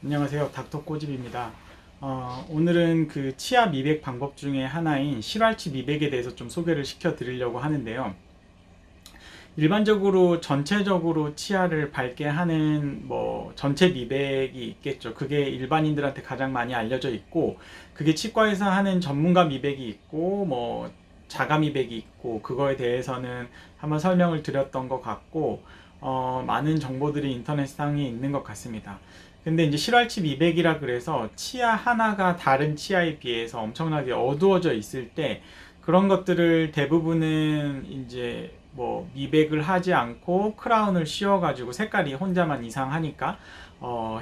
안녕하세요. 닥터 꼬집입니다. 오늘은 그 치아 미백 방법 중에 하나인 실활치 미백에 대해서 좀 소개를 시켜 드리려고 하는데요. 일반적으로 전체적으로 치아를 밝게 하는 뭐 전체 미백이 있겠죠. 그게 일반인들한테 가장 많이 알려져 있고, 그게 치과에서 하는 전문가 미백이 있고, 뭐 자가 미백이 있고, 그거에 대해서는 한번 설명을 드렸던 것 같고, 많은 정보들이 인터넷상에 있는 것 같습니다. 근데 이제 실활치 미백이라 그래서 치아 하나가 다른 치아에 비해서 엄청나게 어두워져 있을 때, 그런 것들을 대부분은 이제 뭐 미백을 하지 않고 크라운을 씌워가지고 색깔이 혼자만 이상하니까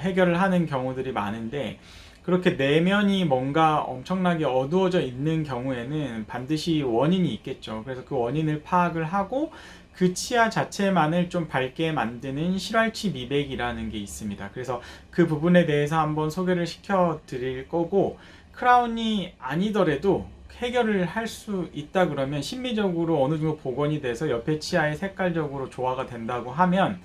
해결을 하는 경우들이 많은데, 그렇게 내면이 뭔가 엄청나게 어두워져 있는 경우에는 반드시 원인이 있겠죠. 그래서 그 원인을 파악을 하고 그 치아 자체만을 좀 밝게 만드는 실활치 미백이라는 게 있습니다. 그래서 그 부분에 대해서 한번 소개를 시켜 드릴 거고, 크라운이 아니더라도 해결을 할 수 있다 그러면, 심미적으로 어느 정도 복원이 돼서 옆에 치아의 색깔적으로 조화가 된다고 하면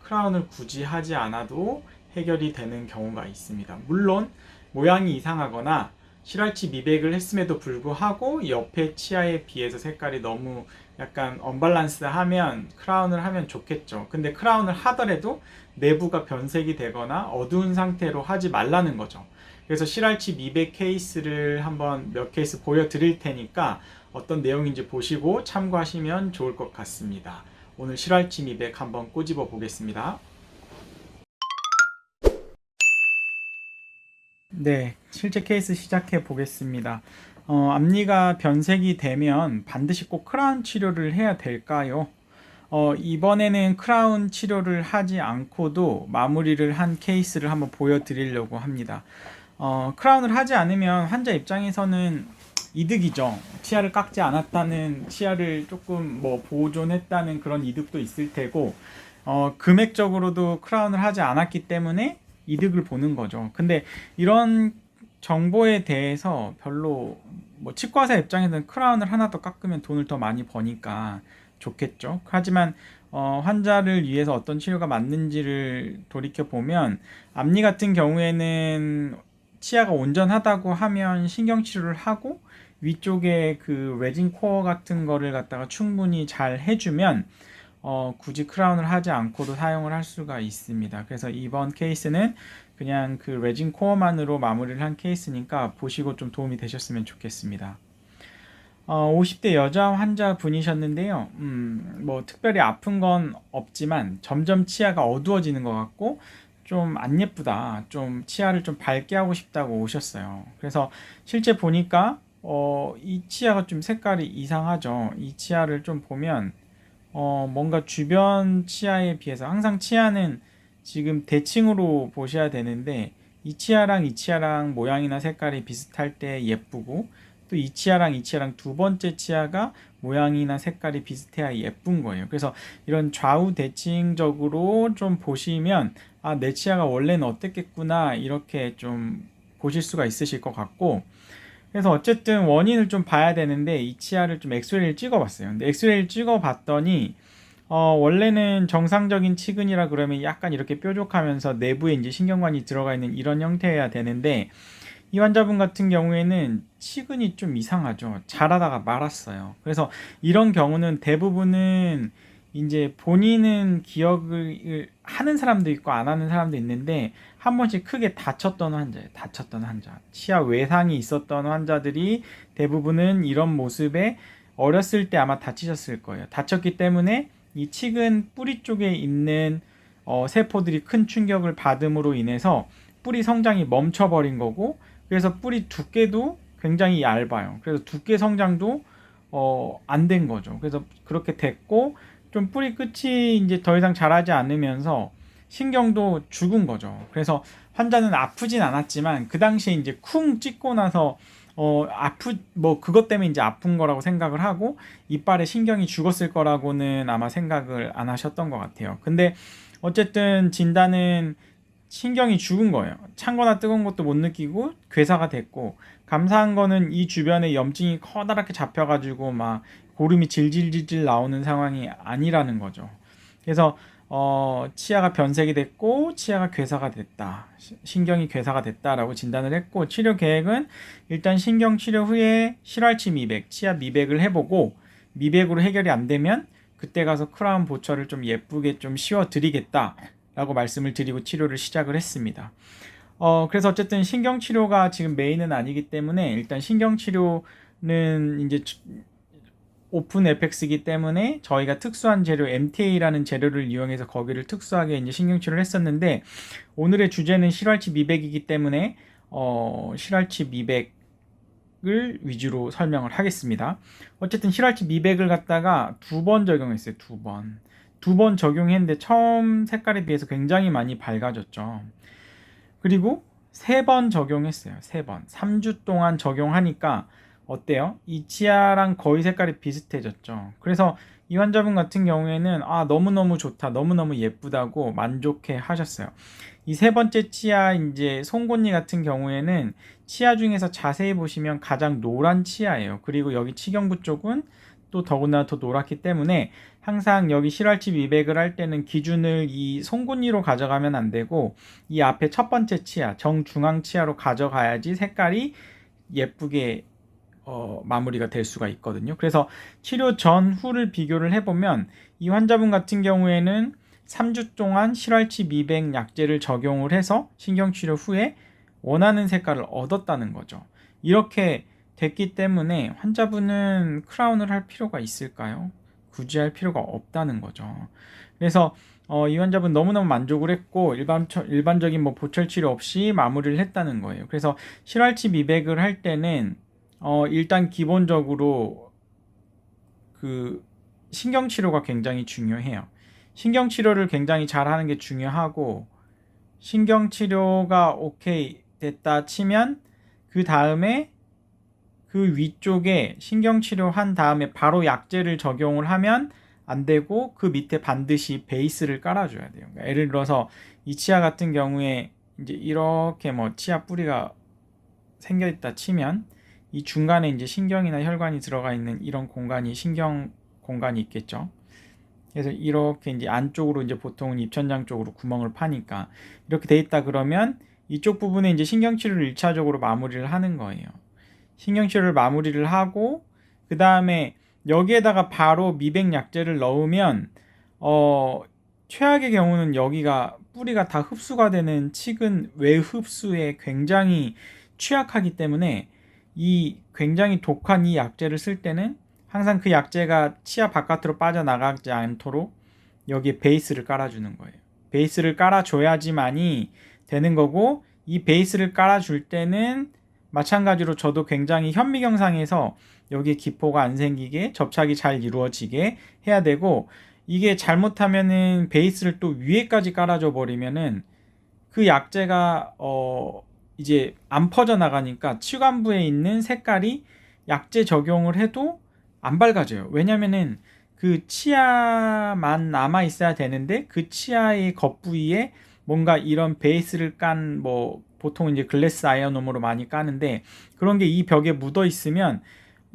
크라운을 굳이 하지 않아도 해결이 되는 경우가 있습니다. 물론 모양이 이상하거나 실활치 미백을 했음에도 불구하고 옆에 치아에 비해서 색깔이 너무 약간 언밸런스하면 크라운을 하면 좋겠죠. 근데 크라운을 하더라도 내부가 변색이 되거나 어두운 상태로 하지 말라는 거죠. 그래서 실활치 미백 케이스를 한번 몇 케이스 보여드릴 테니까 어떤 내용인지 보시고 참고하시면 좋을 것 같습니다. 오늘 실활치 미백 한번 꼬집어 보겠습니다. 네, 실제 케이스 시작해 보겠습니다. 앞니가 변색이 되면 반드시 꼭 크라운 치료를 해야 될까요? 이번에는 크라운 치료를 하지 않고도 마무리를 한 케이스를 한번 보여드리려고 합니다. 크라운을 하지 않으면 환자 입장에서는 이득이죠. 치아를 깎지 않았다는, 치아를 조금 뭐 보존했다는 그런 이득도 있을 테고, 금액적으로도 크라운을 하지 않았기 때문에 이득을 보는 거죠. 근데 이런 정보에 대해서 별로, 뭐 치과사 입장에서는 크라운을 하나 더 깎으면 돈을 더 많이 버니까 좋겠죠. 하지만 환자를 위해서 어떤 치료가 맞는지를 돌이켜 보면, 앞니 같은 경우에는 치아가 온전하다고 하면 신경 치료를 하고 위쪽에 그 레진 코어 같은 거를 갖다가 충분히 잘 해주면 굳이 크라운을 하지 않고도 사용을 할 수가 있습니다. 그래서 이번 케이스는 그냥 그 레진 코어만으로 마무리를 한 케이스니까 보시고 좀 도움이 되셨으면 좋겠습니다. 50대 여자 환자분이셨는데요. 뭐 특별히 아픈 건 없지만 점점 치아가 어두워지는 것 같고 좀 안 예쁘다, 좀 치아를 좀 밝게 하고 싶다고 오셨어요. 그래서 실제 보니까 이 치아가 좀 색깔이 이상하죠. 이 치아를 좀 보면 뭔가 주변 치아에 비해서, 항상 치아는 지금 대칭으로 보셔야 되는데 이 치아랑 이 치아랑 모양이나 색깔이 비슷할 때 예쁘고, 또 이 치아랑 이 치아랑 두 번째 치아가 모양이나 색깔이 비슷해야 예쁜 거예요. 그래서 이런 좌우 대칭적으로 좀 보시면 내 치아가 원래는 어땠겠구나, 이렇게 좀 보실 수가 있으실 것 같고, 그래서 어쨌든 원인을 좀 봐야 되는데 이 치아를 좀 엑스레이를 찍어봤어요. 근데 엑스레이를 찍어봤더니 원래는 정상적인 치근이라 그러면 약간 이렇게 뾰족하면서 내부에 이제 신경관이 들어가 있는 이런 형태여야 되는데, 이 환자분 같은 경우에는 치근이 좀 이상하죠. 자라다가 말았어요. 그래서 이런 경우는 대부분은 이제 본인은 기억을 하는 사람도 있고 안 하는 사람도 있는데, 한 번씩 크게 다쳤던 환자예요. 다쳤던 환자. 치아 외상이 있었던 환자들이 대부분은 이런 모습에 어렸을 때 아마 다치셨을 거예요. 다쳤기 때문에 이 치근 뿌리 쪽에 있는 세포들이 큰 충격을 받음으로 인해서 뿌리 성장이 멈춰버린 거고, 그래서 뿌리 두께도 굉장히 얇아요. 그래서 두께 성장도 안 된 거죠. 그래서 그렇게 됐고, 좀 뿌리 끝이 이제 더 이상 자라지 않으면서 신경도 죽은 거죠. 그래서 환자는 아프진 않았지만 그 당시에 이제 쿵 찍고 나서 뭐 그것 때문에 이제 아픈 거라고 생각을 하고 이빨에 신경이 죽었을 거라고는 아마 생각을 안 하셨던 것 같아요. 근데 어쨌든 진단은 신경이 죽은 거예요. 찬 거나 뜨거운 것도 못 느끼고 괴사가 됐고, 감사한 거는 이 주변에 염증이 커다랗게 잡혀가지고 막 고름이 질질질질 나오는 상황이 아니라는 거죠. 그래서 치아가 변색이 됐고 치아가 괴사가 됐다. 신경이 괴사가 됐다라고 진단을 했고 치료 계획은 일단 신경 치료 후에 실활치 미백, 치아 미백을 해보고 미백으로 해결이 안 되면 그때 가서 크라운 보철을 좀 예쁘게 좀 씌워 드리겠다라고 말씀을 드리고 치료를 시작을 했습니다. 그래서 어쨌든 신경 치료가 지금 메인은 아니기 때문에 일단 신경 치료는 이제 오픈 FX이기 때문에 저희가 특수한 재료 MTA라는 재료를 이용해서 거기를 특수하게 이제 신경치료를 했었는데 오늘의 주제는 실활치 미백이기 때문에 실활치 미백을 위주로 설명을 하겠습니다. 어쨌든 실활치 미백을 갖다가 2번 적용했어요. 2번 적용했는데 처음 색깔에 비해서 굉장히 많이 밝아졌죠. 그리고 3번 적용했어요. 3번. 3주 동안 적용하니까 어때요? 이 치아랑 거의 색깔이 비슷해졌죠. 그래서 이 환자분 같은 경우에는 너무너무 좋다, 너무너무 예쁘다고 만족해 하셨어요. 이 3번째 치아 이제 송곳니 같은 경우에는 치아 중에서 자세히 보시면 가장 노란 치아예요. 그리고 여기 치경부 쪽은 또 더구나 더 노랗기 때문에 항상 여기 실활치 미백을 할 때는 기준을 이 송곳니로 가져가면 안 되고 이 앞에 첫 번째 치아, 정중앙 치아로 가져가야지 색깔이 예쁘게 마무리가 될 수가 있거든요. 그래서 치료 전 후를 비교를 해보면 이 환자분 같은 경우에는 3주 동안 실활치 미백 약제를 적용을 해서 신경치료 후에 원하는 색깔을 얻었다는 거죠. 이렇게 됐기 때문에 환자분은 크라운을 할 필요가 있을까요? 굳이 할 필요가 없다는 거죠. 그래서 이 환자분 너무너무 만족을 했고 일반적인 뭐 보철 치료 없이 마무리를 했다는 거예요. 그래서 실활치 미백을 할 때는 일단 기본적으로 그 신경치료가 굉장히 중요해요. 신경치료를 굉장히 잘하는 게 중요하고 신경치료가 오케이 됐다 치면 그 다음에 그 위쪽에 신경치료 한 다음에 바로 약제를 적용을 하면 안 되고 그 밑에 반드시 베이스를 깔아줘야 돼요. 그러니까 예를 들어서 이 치아 같은 경우에 이제 이렇게 뭐 치아 뿌리가 생겨있다 치면 이 중간에 이제 신경이나 혈관이 들어가 있는 이런 공간이 신경 공간이 있겠죠. 그래서 이렇게 이제 안쪽으로 이제 보통은 입천장 쪽으로 구멍을 파니까 이렇게 돼 있다 그러면 이쪽 부분에 이제 신경치료를 1차적으로 마무리를 하는 거예요. 신경치료를 마무리를 하고 그 다음에 여기에다가 바로 미백 약제를 넣으면 최악의 경우는 여기가 뿌리가 다 흡수가 되는 칡은 외흡수에 굉장히 취약하기 때문에 이 굉장히 독한 이 약제를 쓸 때는 항상 그 약제가 치아 바깥으로 빠져나가지 않도록 여기에 베이스를 깔아주는 거예요. 베이스를 깔아줘야지만이 되는 거고 이 베이스를 깔아줄 때는 마찬가지로 저도 굉장히 현미경상에서 여기에 기포가 안 생기게 접착이 잘 이루어지게 해야 되고 이게 잘못하면은 베이스를 또 위에까지 깔아줘 버리면은 그 약제가 이제 안 퍼져나가니까 치관부에 있는 색깔이 약제 적용을 해도 안 밝아져요. 왜냐면은 그 치아만 남아 있어야 되는데 그 치아의 겉부위에 뭔가 이런 베이스를 깐 뭐 보통 이제 글래스 아이오놈으로 많이 까는데 그런 게 이 벽에 묻어 있으면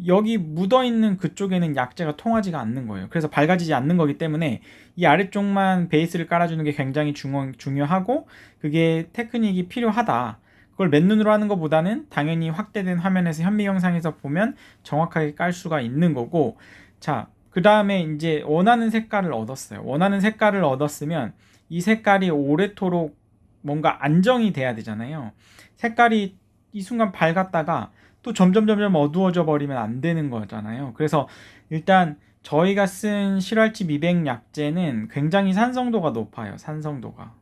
여기 묻어 있는 그쪽에는 약제가 통하지가 않는 거예요. 그래서 밝아지지 않는 거기 때문에 이 아래쪽만 베이스를 깔아주는 게 굉장히 중요하고 그게 테크닉이 필요하다. 그걸 맨눈으로 하는 것보다는 당연히 확대된 화면에서 현미 영상에서 보면 정확하게 깔 수가 있는 거고 자, 그 다음에 이제 원하는 색깔을 얻었어요. 원하는 색깔을 얻었으면 이 색깔이 오래도록 뭔가 안정이 돼야 되잖아요. 색깔이 이 순간 밝았다가 또 점점 어두워져 버리면 안 되는 거잖아요. 그래서 일단 저희가 쓴 실활치 미백 약제는 굉장히 산성도가 높아요. 산성도가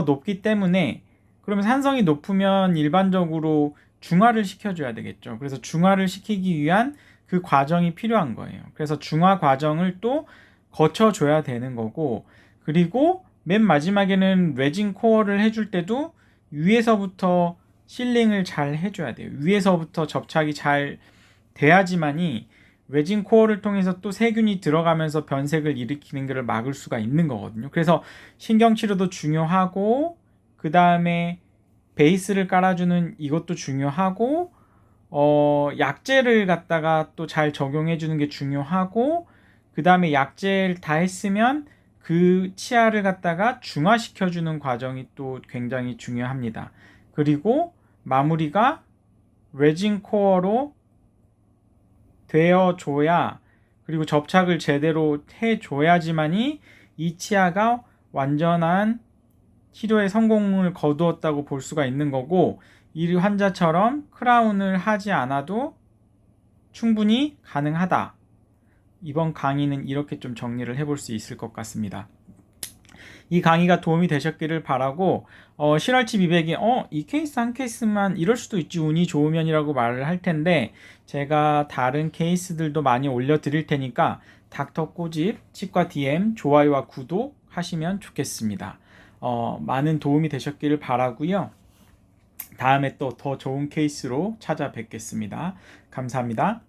높기 때문에 그러면 산성이 높으면 일반적으로 중화를 시켜줘야 되겠죠. 그래서 중화를 시키기 위한 그 과정이 필요한 거예요. 그래서 중화 과정을 또 거쳐줘야 되는 거고 그리고 맨 마지막에는 레진 코어를 해줄 때도 위에서부터 실링을 잘 해줘야 돼요. 위에서부터 접착이 잘 돼야지만이 레진 코어를 통해서 또 세균이 들어가면서 변색을 일으키는 것을 막을 수가 있는 거거든요. 그래서 신경치료도 중요하고 그 다음에 베이스를 깔아주는 이것도 중요하고 약제를 갖다가 또 잘 적용해 주는 게 중요하고 그 다음에 약제를 다 했으면 그 치아를 갖다가 중화시켜주는 과정이 또 굉장히 중요합니다. 그리고 마무리가 레진 코어로 되어줘야, 그리고 접착을 제대로 해줘야지만이 이 치아가 완전한 치료의 성공을 거두었다고 볼 수가 있는 거고, 이 환자처럼 크라운을 하지 않아도 충분히 가능하다. 이번 강의는 이렇게 좀 정리를 해볼 수 있을 것 같습니다. 이 강의가 도움이 되셨기를 바라고, 실활치 미백이 이 케이스 한 케이스만 이럴 수도 있지 운이 좋으면이라고 말을 할 텐데, 제가 다른 케이스들도 많이 올려드릴 테니까 닥터 꼬집 치과 DM 좋아요와 구독 하시면 좋겠습니다. 많은 도움이 되셨기를 바라고요. 다음에 또 더 좋은 케이스로 찾아뵙겠습니다. 감사합니다.